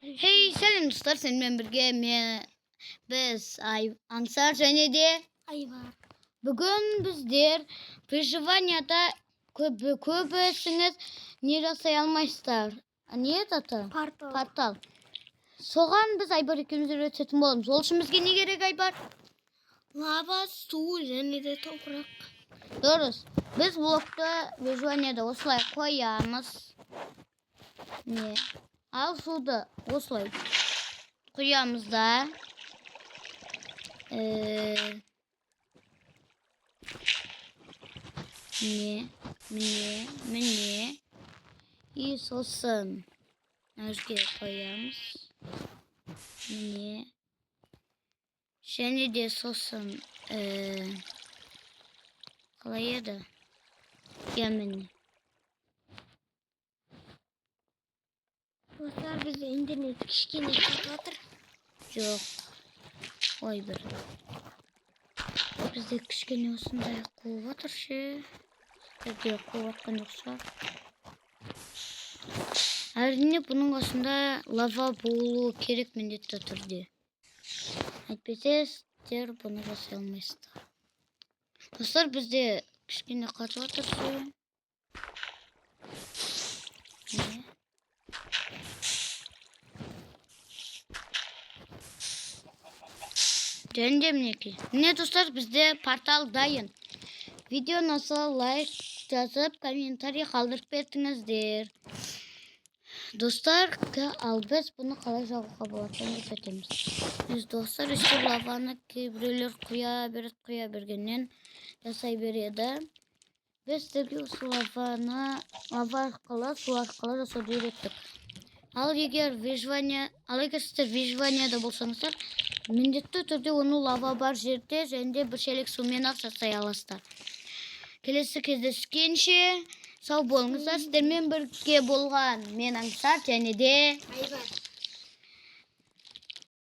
Hey selam dostlar, seninle birge biz Ansar және де Ayvar. Bugün bizler Выживанияда көбісіңіз не жасай алмайсыздар. Не аты? Портал. Соған біз Айбар екеуміз өтетін боламыз. Ол үшін бізге не керек, Айбар? Lava, su және де toprak. Дұрыс. Біз блокты Выживанияда осылай қоямыз. Не? Ал суды осылай құямыз да. Міне. И сосын өзге қоямыз. Міне. Және де сосын қалай еді? Міне. Dostlar bizde internet kişkine kapatır. Жоқ. Ой бір. Бізде кішкене осындай қойып отыр ше. Бізде қойып отқан жоқ шығар. Әрине бұның осында лава болуы керек міндетті түрде. Әйтпесе сіздер бұны жасай алмайсыздар. Достар, бізде кішкене қатып отыр ше. Және де мінекей. Міне достар, бізде портал дайын. Видеоны лайк жазып, комментарий қалдырып бердіңіздер. Достар, ал біз бұны қалай жағуға болады деп өтеміз. Біз достар, ішкі лаваны кейбіреулер құя бергеннен жасай береді. Біз сіздерге осы лава арқылы, су арқылы жасауды үйреттік. Ал егер сіздер Выживанияда болсаңыздар, міндетті түрде оны лава бар жерде және де бір шелек сумен ақ жасай аласыздар. Келесі кездескенше сау болыңыздар. Сіздермен бірге болған мен Аңсар және де Ayvar.